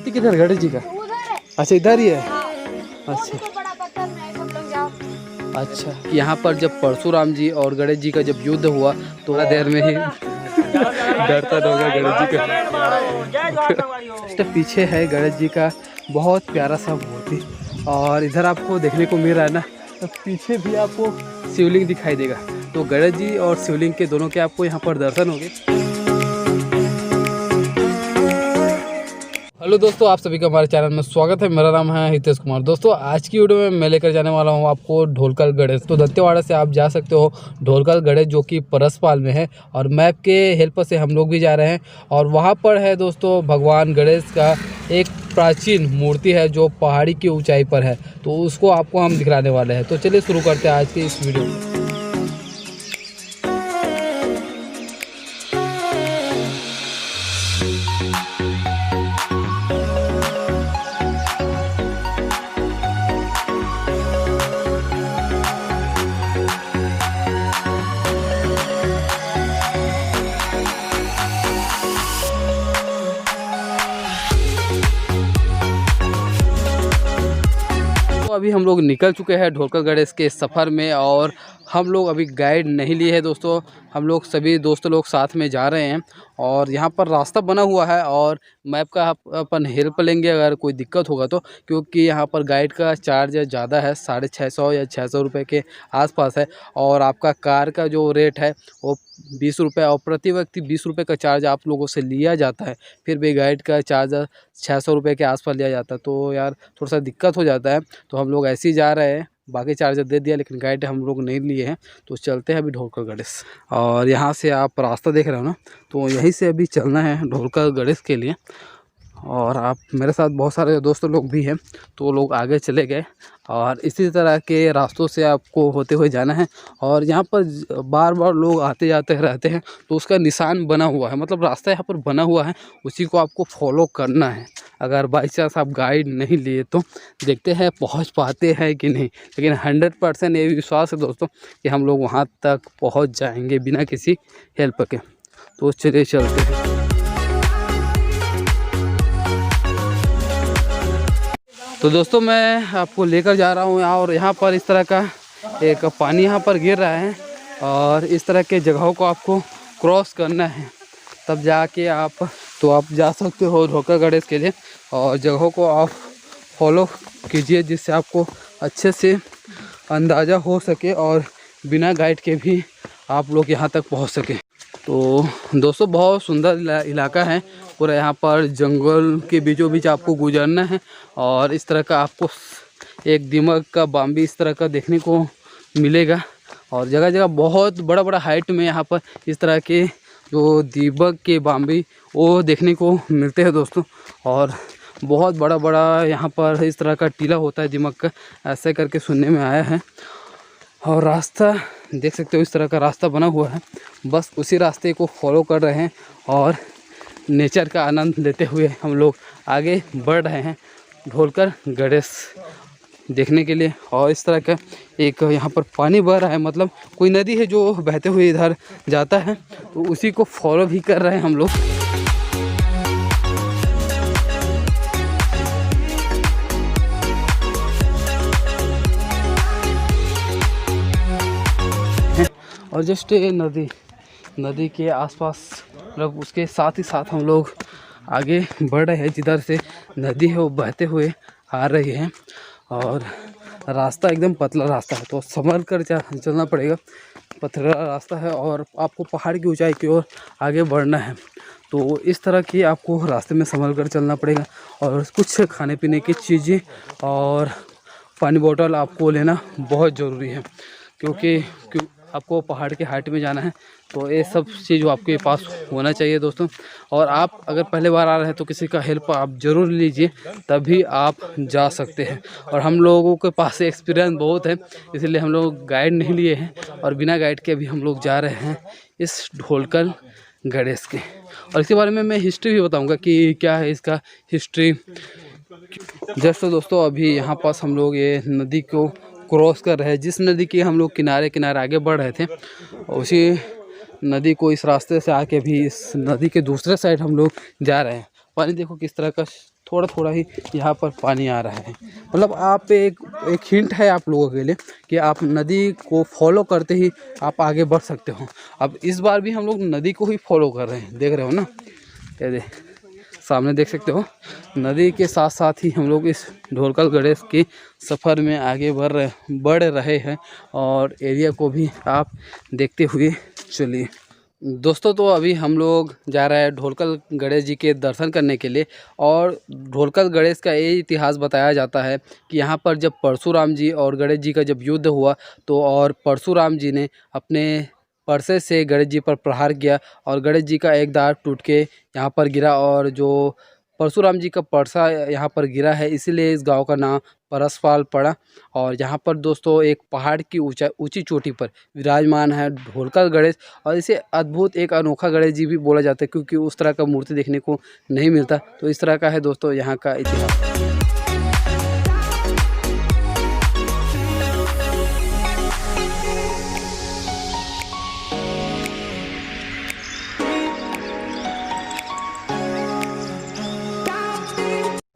मूर्ति किधर गणेश जी का? अच्छा इधर ही है। अच्छा अच्छा, यहाँ पर जब परशुराम जी और गणेश जी का जब युद्ध हुआ तो थोड़ा देर में ही दर्शन होगा गणेश जी का। तो पीछे है गणेश जी का बहुत प्यारा सा मूर्ति, और इधर आपको देखने को मिल रहा है ना, तो पीछे भी आपको शिवलिंग दिखाई देगा। तो गणेश जी और शिवलिंग के दोनों के आपको यहाँ पर दर्शन होंगे। हेलो दोस्तों, आप सभी का हमारे चैनल में स्वागत है। मेरा नाम है हितेश कुमार। दोस्तों आज की वीडियो में मैं लेकर जाने वाला हूं आपको ढोलकल गणेश। तो दंतेवाड़ा से आप जा सकते हो ढोलकल गणेश, जो कि परसपाल में है, और मैप के हेल्प से हम लोग भी जा रहे हैं। और वहां पर है दोस्तों भगवान गणेश का एक प्राचीन मूर्ति है जो पहाड़ी की ऊंचाई पर है, तो उसको आपको हम दिखलाने वाले हैं। तो चलिए शुरू करते हैं आज की इस वीडियो में। अभी हम लोग निकल चुके हैं ढोलकल गणेश के सफ़र में, और हम लोग अभी गाइड नहीं लिए हैं दोस्तों। हम लोग सभी दोस्त लोग साथ में जा रहे हैं, और यहाँ पर रास्ता बना हुआ है और मैप का अपन हेल्प लेंगे अगर कोई दिक्कत होगा तो, क्योंकि यहाँ पर गाइड का चार्ज ज़्यादा है, 650 या 600 रुपये के आसपास है। और आपका कार का जो रेट है वो 20 रुपये, और प्रति व्यक्ति 20 रुपये का चार्ज आप लोगों से लिया जाता है। फिर भी गाइड का चार्ज 600 रुपये के आसपास लिया जाता है, तो यार थोड़ा सा दिक्कत हो जाता है। तो हम लोग ऐसे ही जा रहे हैं, बाकी चार्जर दे दिया, लेकिन गाइड हम लोग नहीं लिए हैं। तो चलते हैं अभी ढोलकल गणेश। और यहाँ से आप रास्ता देख रहे हो ना, तो यहीं से अभी चलना है ढोलकल गणेश के लिए। और आप मेरे साथ बहुत सारे दोस्त लोग भी हैं, तो लोग आगे चले गए, और इसी तरह के रास्तों से आपको होते हुए जाना है। और यहाँ पर बार बार लोग आते जाते रहते हैं, तो उसका निशान बना हुआ है, मतलब रास्ता यहाँ पर बना हुआ है, उसी को आपको फॉलो करना है। अगर बाई चांस आप गाइड नहीं लिए तो देखते हैं पहुँच पाते हैं कि नहीं, लेकिन 100% ये विश्वास है दोस्तों कि हम लोग वहाँ तक पहुँच जाएंगे बिना किसी हेल्प के। तो चलिए चलते हैं। तो दोस्तों मैं आपको लेकर जा रहा हूँ यहाँ, और यहाँ पर इस तरह का एक पानी यहाँ पर गिर रहा है, और इस तरह के जगहों को आपको क्रॉस करना है, तब जाके आप जा सकते हो ढोलकल गणेश के लिए। और जगहों को आप फॉलो कीजिए, जिससे आपको अच्छे से अंदाज़ा हो सके और बिना गाइड के भी आप लोग यहाँ तक पहुँच सके। तो दोस्तों बहुत सुंदर इलाका है पूरा, यहाँ पर जंगल के बीचों बीच आपको गुजरना है, और इस तरह का आपको एक दिमाग का बाम्बी इस तरह का देखने को मिलेगा। और जगह जगह बहुत बड़ा बड़ा हाइट में यहाँ पर इस तरह के जो दीपक के बाम्बी वो देखने को मिलते हैं दोस्तों। और बहुत बड़ा बड़ा यहाँ पर इस तरह का टीला होता है दिमाग का, ऐसे करके सुनने में आया है। और रास्ता देख सकते हो, इस तरह का रास्ता बना हुआ है, बस उसी रास्ते को फॉलो कर रहे हैं और नेचर का आनंद लेते हुए हम लोग आगे बढ़ रहे हैं ढोलकल गणेश देखने के लिए। और इस तरह का एक यहाँ पर पानी बह रहा है, मतलब कोई नदी है जो बहते हुए इधर जाता है, तो उसी को फॉलो भी कर रहे हैं हम लोग। और जस्ट ये नदी के आसपास, मतलब उसके साथ ही साथ हम लोग आगे बढ़ रहे हैं, जिधर से नदी है वो बहते हुए आ रही है। और रास्ता एकदम पतला रास्ता है, तो संभल कर चलना पड़ेगा, पथरा रास्ता है, और आपको पहाड़ की ऊंचाई की ओर आगे बढ़ना है। तो इस तरह की आपको रास्ते में संभल कर चलना पड़ेगा, और कुछ खाने पीने की चीज़ें और पानी बोतल आपको लेना बहुत ज़रूरी है, क्योंकि आपको पहाड़ के हाइट में जाना है, तो ये सब चीज़ आपके पास होना चाहिए दोस्तों। और आप अगर पहले बार आ रहे हैं तो किसी का हेल्प आप ज़रूर लीजिए, तभी आप जा सकते हैं। और हम लोगों के पास एक्सपीरियंस बहुत है, इसलिए हम लोग गाइड नहीं लिए हैं, और बिना गाइड के भी हम लोग जा रहे हैं इस ढोलकल गणेश के। और इसके बारे में मैं हिस्ट्री भी बताऊँगा कि क्या है इसका हिस्ट्री। जैसे दोस्तों अभी यहाँ पास हम लोग ये नदी को क्रॉस कर रहे हैं, जिस नदी के हम लोग किनारे किनारे आगे बढ़ रहे थे, उसी नदी को इस रास्ते से आके भी इस नदी के दूसरे साइड हम लोग जा रहे हैं। पानी देखो किस तरह का थोड़ा थोड़ा ही यहाँ पर पानी आ रहा है। मतलब आप एक हिंट है आप लोगों के लिए कि आप नदी को फॉलो करते ही आप आगे बढ़ सकते हो। अब इस बार भी हम लोग नदी को ही फॉलो कर रहे हैं, देख रहे हो ना, ये सामने देख सकते हो। नदी के साथ साथ ही हम लोग इस ढोलकल गणेश के सफ़र में आगे बढ़ रहे हैं और एरिया को भी आप देखते हुए चलिए। दोस्तों तो अभी हम लोग जा रहे हैं ढोलकल गणेश जी के दर्शन करने के लिए। और ढोलकल गणेश का ये इतिहास बताया जाता है कि यहाँ पर जब परशुराम जी और गणेश जी का जब युद्ध हुआ तो और परशुराम जी ने अपने परसे से गणेश जी पर प्रहार किया और गणेश जी का एक दांत टूट के यहाँ पर गिरा और जो परशुराम जी का परसा यहाँ पर गिरा है, इसीलिए इस गांव का नाम परसपाल पड़ा। और यहाँ पर दोस्तों एक पहाड़ की ऊंची चोटी पर विराजमान है ढोलकल गणेश। और इसे अद्भुत एक अनोखा गणेश जी भी बोला जाता है क्योंकि उस तरह का मूर्ति देखने को नहीं मिलता। तो इस तरह का है दोस्तों यहाँ का इतिहास।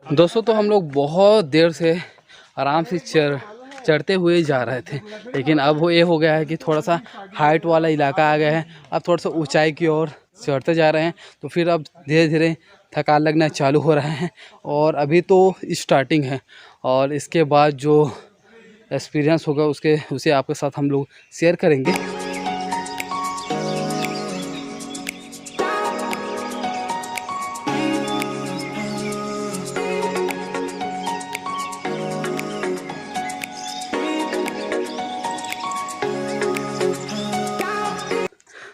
दोस्तों तो हम लोग बहुत देर से आराम से चढ़ते हुए जा रहे थे, लेकिन अब वो ये हो गया है कि थोड़ा सा हाइट वाला इलाका आ गया है। अब थोड़ा सा ऊंचाई की ओर चढ़ते जा रहे हैं तो फिर अब धीरे धीरे थकान लगना चालू हो रहा है। और अभी तो स्टार्टिंग है और इसके बाद जो एक्सपीरियंस होगा उसे आपके साथ हम लोग शेयर करेंगे।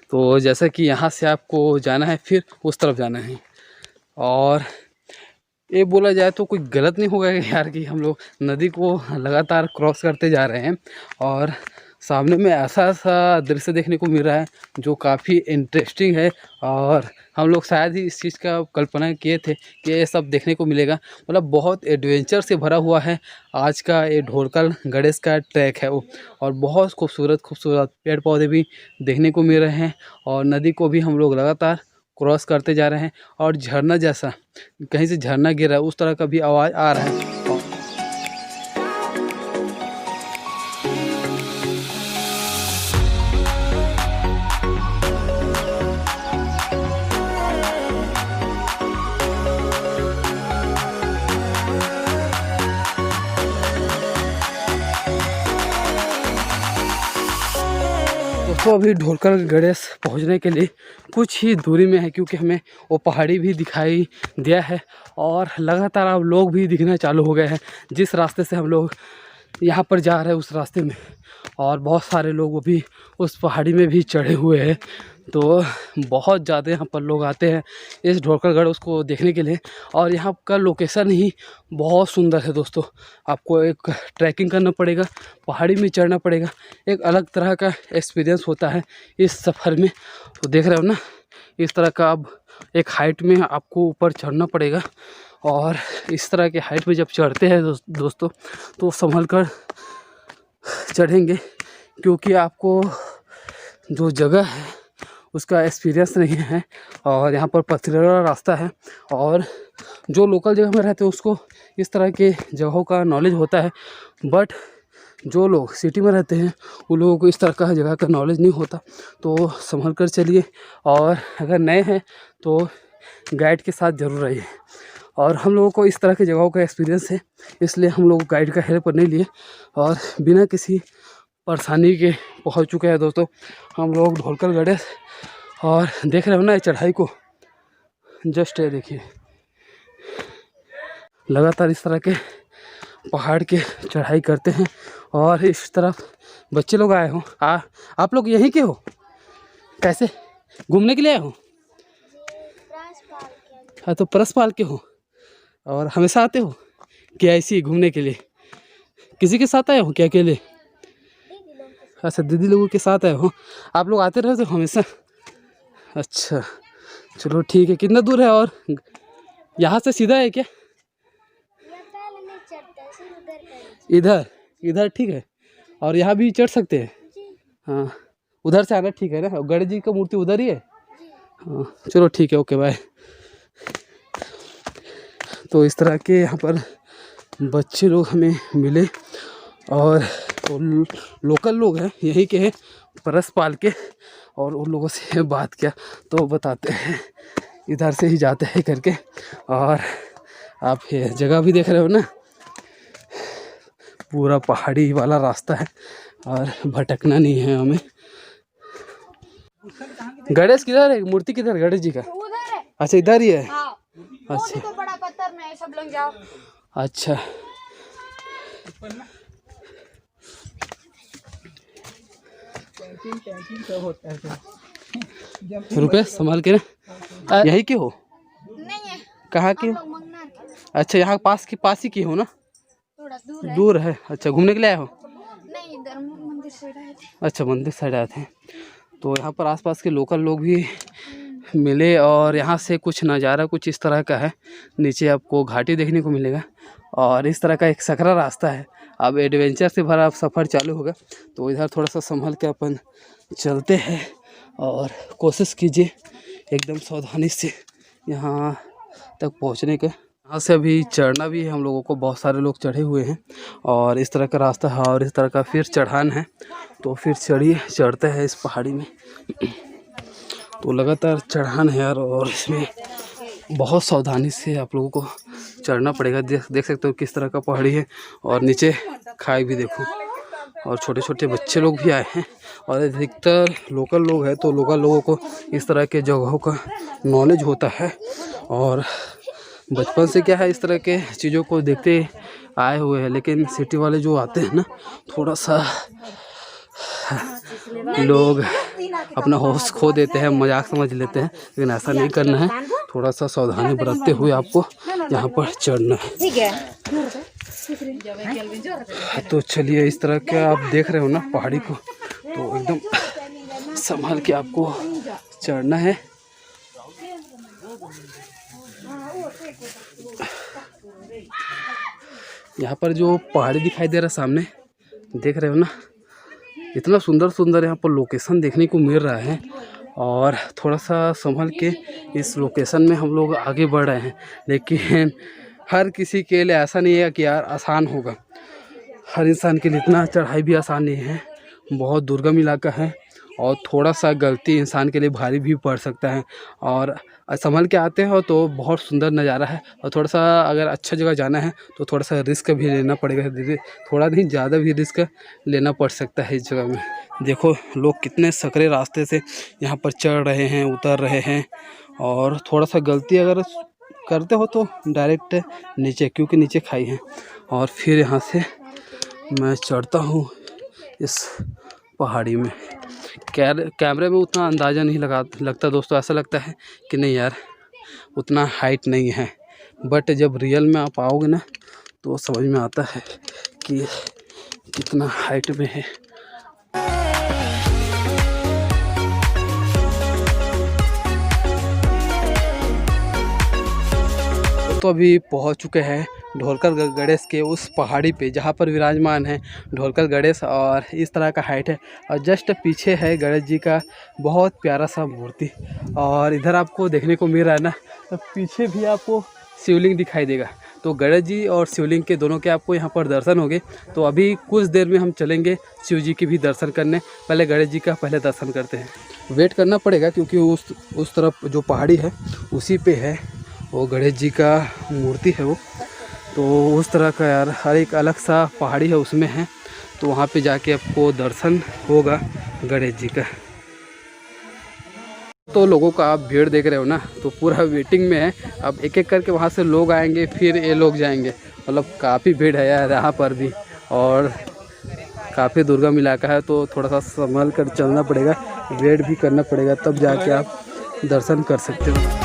तो जैसा कि यहाँ से आपको जाना है फिर उस तरफ जाना है। और ये बोला जाए तो कोई गलत नहीं होगा यार कि हम लोग नदी को लगातार क्रॉस करते जा रहे हैं और सामने में ऐसा दृश्य देखने को मिल रहा है जो काफ़ी इंटरेस्टिंग है। और हम लोग शायद ही इस चीज़ का कल्पना किए थे कि ये सब देखने को मिलेगा। मतलब बहुत एडवेंचर से भरा हुआ है आज का ये ढोलकल गणेश का ट्रैक है वो। और बहुत खूबसूरत पेड़ पौधे भी देखने को मिल रहे हैं और नदी को भी हम लोग लगातार क्रॉस करते जा रहे हैं। और झरना जैसा कहीं से झरना गिर रहा है उस तरह का भी आवाज़ आ रहा है। तो अभी ढोलकल गणेश पहुंचने के लिए कुछ ही दूरी में है क्योंकि हमें वो पहाड़ी भी दिखाई दिया है और लगातार अब लोग भी दिखना चालू हो गए हैं जिस रास्ते से हम लोग यहाँ पर जा रहे हैं उस रास्ते में। और बहुत सारे लोग भी उस पहाड़ी में भी चढ़े हुए हैं। तो बहुत ज़्यादा यहाँ पर लोग आते हैं इस ढोलकल गणेश को देखने के लिए। और यहाँ का लोकेशन ही बहुत सुंदर है दोस्तों। आपको एक ट्रैकिंग करना पड़ेगा, पहाड़ी में चढ़ना पड़ेगा, एक अलग तरह का एक्सपीरियंस होता है इस सफ़र में। तो देख रहे हो ना, इस तरह का अब एक हाइट में आपको ऊपर चढ़ना पड़ेगा। और इस तरह के हाइट में जब चढ़ते हैं दोस्तों तो संभल कर चढ़ेंगे क्योंकि आपको जो जगह है उसका एक्सपीरियंस नहीं है। और यहाँ पर पथरीला रास्ता है और जो लोकल जगह में रहते हैं उसको इस तरह के जगहों का नॉलेज होता है, बट जो लोग सिटी में रहते हैं उन लोगों को इस तरह का जगह का नॉलेज नहीं होता। तो संभल कर चलिए और अगर नए हैं तो गाइड के साथ ज़रूर रहिए। और हम लोगों को इस तरह की जगहों का एक्सपीरियंस है इसलिए हम लोग गाइड का हेल्प नहीं लिए और बिना किसी परेशानी के पहुंच चुके हैं दोस्तों हम लोग ढोलकल गणेश। और देख रहे हो ना ये चढ़ाई को, जस्ट ये देखिए, लगातार इस तरह के पहाड़ के चढ़ाई करते हैं। और इस तरफ बच्चे लोग आए हो, आप लोग यहीं के हो? कैसे घूमने के लिए आए हो? हाँ, तो परसपाल के हो और हमेशा आते हो क्या ऐसे ही घूमने के लिए? किसी के साथ आए हो क्या अकेले? अच्छा, दीदी लोगों के साथ आए हो। आप लोग आते रहते हो हमेशा? अच्छा चलो ठीक है। कितना दूर है? और यहाँ से सीधा है क्या? इधर ठीक है। और यहाँ भी चढ़ सकते हैं? हाँ, उधर से आना ठीक है ना? गणेश जी का मूर्ति उधर ही है? हाँ चलो ठीक है, ओके बाय। तो इस तरह के यहाँ पर बच्चे लोग हमें मिले और तो लोकल लोग हैं, यहीं के हैं, परस पाल के, और उन लोगों से बात किया तो बताते हैं इधर से ही जाते हैं करके। और आप ये जगह भी देख रहे हो ना, पूरा पहाड़ी वाला रास्ता है और भटकना नहीं है हमें। गणेश किधर है? मूर्ति किधर गणेश जी का? उधर है। अच्छा इधर ही है। हाँ। अच्छा तो बड़ा पत्थर में सब लोग जाओ। अच्छा रुपये संभाल के ना। यही के हो? नहीं है। कहाँ के हो? अच्छा यहाँ पास ही की हो ना? थोड़ा दूर है। अच्छा घूमने के लिए आए हो? नहीं, इधर मंदिर साइड आए थे। अच्छा मंदिर साइड आए थे। तो यहाँ पर आसपास के लोकल लोग भी मिले और यहाँ से कुछ नज़ारा कुछ इस तरह का है। नीचे आपको घाटी देखने को मिलेगा और इस तरह का एक सकरा रास्ता है। अब एडवेंचर से भरा सफ़र चालू होगा, तो इधर थोड़ा सा संभल के अपन चलते हैं और कोशिश कीजिए एकदम सावधानी से यहाँ तक पहुँचने का। यहाँ से अभी चढ़ना भी है हम लोगों को, बहुत सारे लोग चढ़े हुए हैं और इस तरह का रास्ता है और इस तरह का फिर चढ़ान है। तो फिर चढ़ते हैं इस पहाड़ी में। तो लगातार चढ़ान है यार, और इसमें बहुत सावधानी से आप लोगों को चढ़ना पड़ेगा। देख सकते हो किस तरह का पहाड़ी है और नीचे खाई भी देखो, और छोटे छोटे बच्चे लोग भी आए हैं और अधिकतर लोकल लोग हैं। तो लोकल लोगों को इस तरह के जगहों का नॉलेज होता है और बचपन से क्या है इस तरह के चीज़ों को देखते आए हुए हैं। लेकिन सिटी वाले जो आते हैं ना, थोड़ा सा लोग अपना होश खो देते हैं, मजाक समझ लेते हैं, लेकिन ऐसा नहीं करना है। थोड़ा सा सावधानी बरतते हुए आपको यहाँ पर चढ़ना है। तो चलिए, इस तरह का आप देख रहे हो ना पहाड़ी को, तो एकदम संभाल के आपको चढ़ना है। यहाँ पर जो पहाड़ी दिखाई दे रहा है सामने, देख रहे हो ना, इतना सुंदर सुंदर यहाँ पर लोकेशन देखने को मिल रहा है। और थोड़ा सा संभल के इस लोकेशन में हम लोग आगे बढ़ रहे हैं। लेकिन हर किसी के लिए ऐसा नहीं है कि यार आसान होगा। हर इंसान के लिए इतना चढ़ाई भी आसान नहीं है, बहुत दुर्गम इलाका है और थोड़ा सा गलती इंसान के लिए भारी भी पड़ सकता है। और संभल के आते हो तो बहुत सुंदर नज़ारा है, और थोड़ा सा अगर अच्छा जगह जाना है तो थोड़ा सा रिस्क भी लेना पड़ेगा। धीरे थोड़ा नहीं, ज़्यादा भी रिस्क लेना पड़ सकता है इस जगह में। देखो लोग कितने सकरे रास्ते से यहाँ पर चढ़ रहे हैं, उतर रहे हैं, और थोड़ा सा गलती अगर करते हो तो डायरेक्ट नीचे, क्योंकि नीचे खाई है। और फिर यहाँ से मैं चढ़ता हूँ इस पहाड़ी में। कैमरे में उतना अंदाज़ा नहीं लगता दोस्तों, ऐसा लगता है कि नहीं यार उतना हाइट नहीं है, बट जब रियल में आप आओगे ना तो समझ में आता है कि कितना हाइट में है। तो अभी पहुंच चुके हैं ढोलकर गणेश के उस पहाड़ी पे जहाँ पर विराजमान है ढोलकर गणेश, और इस तरह का हाइट है। और जस्ट पीछे है गणेश जी का बहुत प्यारा सा मूर्ति। और इधर आपको देखने को मिल रहा है ना, तो पीछे भी आपको शिवलिंग दिखाई देगा। तो गणेश जी और शिवलिंग के दोनों के आपको यहाँ पर दर्शन होंगे। तो अभी कुछ देर में हम चलेंगे शिव जी की भी दर्शन करने। पहले गणेश जी का पहले दर्शन करते हैं। वेट करना पड़ेगा क्योंकि उस तरफ जो पहाड़ी है उसी पे है वो गणेश जी का मूर्ति है वो। तो उस तरह का यार हर एक अलग सा पहाड़ी है उसमें है, तो वहाँ पे जाके आपको दर्शन होगा गणेश जी का। तो लोगों का आप भीड़ देख रहे हो ना, तो पूरा वेटिंग में है। अब एक एक करके वहाँ से लोग आएंगे, फिर ये लोग जाएंगे। मतलब काफ़ी भीड़ है यार यहाँ पर भी, और काफ़ी दुर्गम इलाका है, तो थोड़ा सा संभल कर चलना पड़ेगा, वेट भी करना पड़ेगा, तब जाके आप दर्शन कर सकते हो।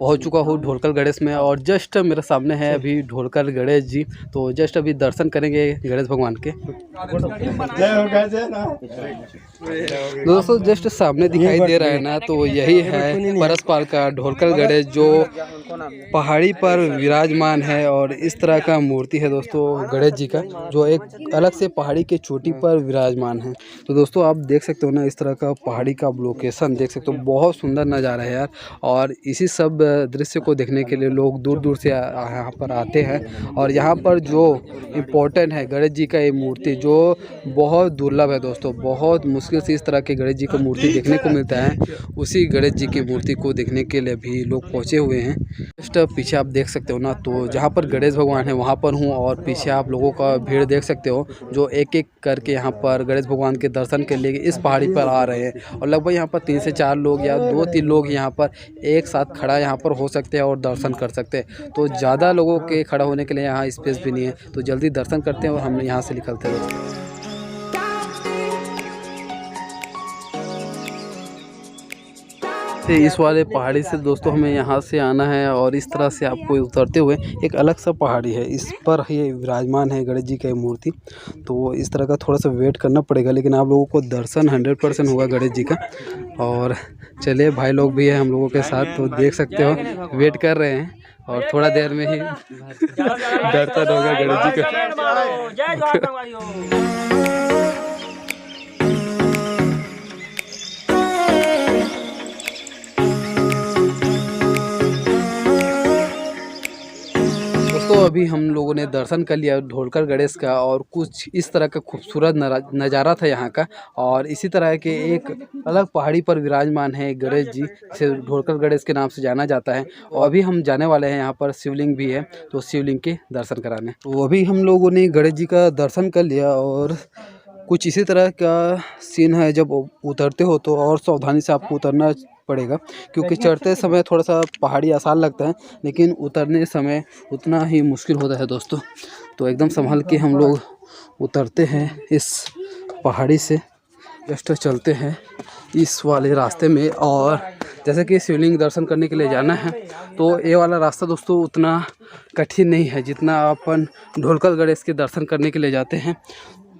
पहुंच चुका हूँ ढोलकल गणेश में और जस्ट मेरे सामने है अभी ढोलकल गणेश जी। तो जस्ट अभी दर्शन करेंगे गणेश भगवान के। दोस्तों जस्ट सामने दिखाई दे रहा है ना, तो यही है परसपाल का ढोलकल गणेश जो पहाड़ी पर विराजमान है। और इस तरह का मूर्ति है दोस्तों गणेश जी का, जो एक अलग से पहाड़ी के चोटी पर विराजमान है। तो दोस्तों आप देख सकते हो ना, इस तरह का पहाड़ी का लोकेशन देख सकते हो, बहुत सुंदर नज़ारा है यार। और इसी सब दृश्य को देखने के लिए लोग दूर दूर से यहाँ पर आते हैं। और यहाँ पर जो इम्पोर्टेंट है गणेश जी का ये मूर्ति, जो बहुत दुर्लभ है दोस्तों, बहुत मुश्किल से इस तरह के गणेश जी का मूर्ति देखने को मिलता है। उसी गणेश जी की मूर्ति को देखने के लिए भी लोग पहुँचे हुए हैं। जस्ट पीछे आप देख सकते हो ना, तो जहाँ पर गणेश भगवान है वहाँ पर हूँ और पीछे आप लोगों का भीड़ देख सकते हो, जो एक एक करके यहाँ पर गणेश भगवान के दर्शन के लिए इस पहाड़ी पर आ रहे हैं। और लगभग यहाँ पर 3 से 4 लोग या 2-3 लोग यहाँ पर एक साथ खड़ा यहाँ पर हो सकते हैं और दर्शन कर सकते हैं। तो ज़्यादा लोगों के खड़ा होने के लिए यहाँ स्पेस भी नहीं है, तो जल्दी दर्शन करते हैं और हम यहाँ से निकलते हैं। इस वाले पहाड़ी से दोस्तों हमें यहाँ से आना है और इस तरह से आपको उतरते हुए एक अलग सा पहाड़ी है, इस पर ये विराजमान है गणेश जी की मूर्ति। तो इस तरह का थोड़ा सा वेट करना पड़ेगा, लेकिन आप लोगों को दर्शन 100% होगा गणेश जी का। और चलिए भाई लोग भी है हम लोगों के साथ, तो देख सकते हो वेट कर रहे हैं और थोड़ा देर में ही दर्शन होगा गणेश जी का। तो अभी हम लोगों ने दर्शन कर लिया ढोलकल गणेश का, और कुछ इस तरह का खूबसूरत नज़ारा था यहाँ का। और इसी तरह के एक अलग पहाड़ी पर विराजमान है गणेश जी, से ढोलकल गणेश के नाम से जाना जाता है। और अभी हम जाने वाले हैं, यहाँ पर शिवलिंग भी है, तो शिवलिंग के दर्शन कराने। तो अभी हम लोगों ने गणेश जी का दर्शन कर लिया और कुछ इसी तरह का सीन है। जब उतरते हो तो और सावधानी से आपको उतरना पड़ेगा, क्योंकि चढ़ते समय थोड़ा सा पहाड़ी आसान लगता है, लेकिन उतरने समय उतना ही मुश्किल होता है दोस्तों। तो एकदम संभल के हम लोग उतरते हैं इस पहाड़ी से। जस्ट चलते हैं इस वाले रास्ते में, और जैसे कि शिवलिंग दर्शन करने के लिए जाना है, तो ये वाला रास्ता दोस्तों उतना कठिन नहीं है जितना अपन ढोलकल गणेश के दर्शन करने के लिए जाते हैं।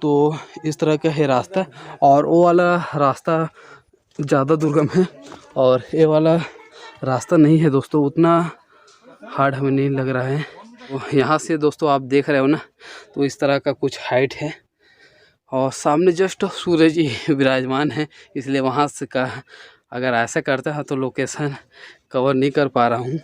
तो इस तरह का है रास्ता, और वो वाला रास्ता ज़्यादा दुर्गम है और ये वाला रास्ता नहीं है दोस्तों, उतना हार्ड हमें नहीं लग रहा है। तो यहाँ से दोस्तों आप देख रहे हो ना, तो इस तरह का कुछ हाइट है और सामने जस्ट सूरज जी विराजमान है, इसलिए वहाँ से का अगर ऐसा करता है तो लोकेशन कवर नहीं कर पा रहा हूँ।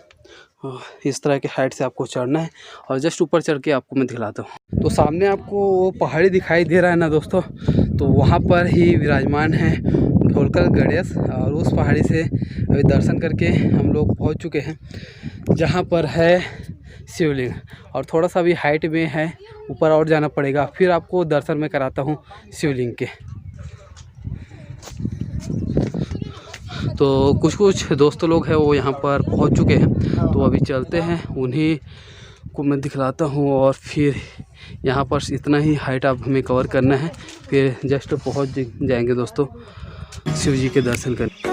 इस तरह के हाइट से आपको चढ़ना है और जस्ट ऊपर चढ़ के आपको मैं दिखलाता हूँ। तो सामने आपको वो पहाड़ी दिखाई दे रहा है ना दोस्तों, तो वहाँ पर ही विराजमान है ढोलकल गणेश। और उस पहाड़ी से अभी दर्शन करके हम लोग पहुँच चुके हैं जहाँ पर है शिवलिंग, और थोड़ा सा भी हाइट में है, ऊपर और जाना पड़ेगा। फिर आपको दर्शन में कराता हूँ शिवलिंग के। तो कुछ दोस्त लोग हैं वो यहाँ पर पहुँच चुके हैं, तो अभी चलते हैं, उन्हीं को मैं दिखलाता हूँ। और फिर यहाँ पर इतना ही हाइट आप हमें कवर करना है, फिर जस्ट पहुँच जाएंगे दोस्तों शिव जी के दर्शन करने।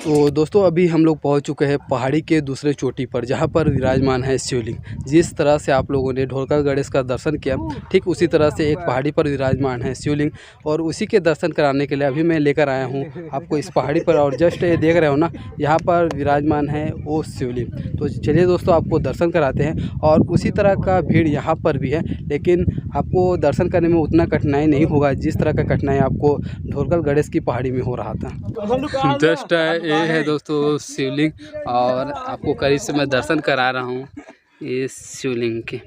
तो दोस्तों अभी हम लोग पहुंच चुके हैं पहाड़ी के दूसरे चोटी पर, जहां पर विराजमान है शिवलिंग। जिस तरह से आप लोगों ने ढोलकल गणेश का दर्शन किया, ठीक उसी तरह से एक पहाड़ी पर विराजमान है शिवलिंग, और उसी के दर्शन कराने के लिए अभी मैं लेकर आया हूं आपको इस पहाड़ी पर। और जस्ट ये देख रहे हो ना, यहाँ पर विराजमान है वो शिवलिंग। तो चलिए दोस्तों आपको दर्शन कराते हैं। और उसी तरह का भीड़ यहाँ पर भी है, लेकिन आपको दर्शन करने में उतना कठिनाई नहीं होगा जिस तरह का कठिनाई आपको ढोलकल गणेश की पहाड़ी में हो रहा था। जस्ट ये है दोस्तों शिवलिंग, और आपको करीब से मैं दर्शन करा रहा हूँ इस शिवलिंग के।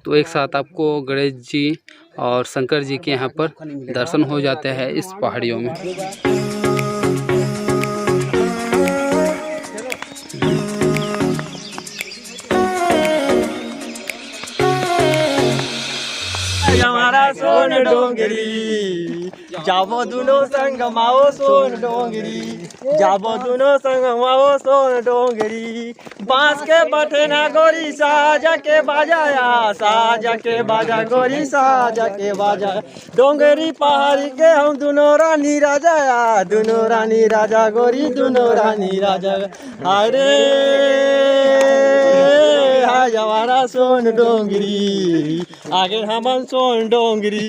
तो एक साथ आपको गणेश जी और शंकर जी के यहाँ पर दर्शन हो जाते हैं इस पहाड़ियों में। हमारा सोन डोंगरी जावो दुनो संग माओ सोन डोंगरी। जाबो दुनो संग माओ सोन डोंगरी बांस के बठे ना गोरी साजा के बाजाया साजा के बाजा गोरी साजा के बाजा डोंगरी पहाड़ी के हम दुनो रानी राजाया दुनो रानी राजा गोरी दुनो रानी राजा हाय रे हाय हमारा सोन डोंगरी आगे हमन सोन डोंगरी।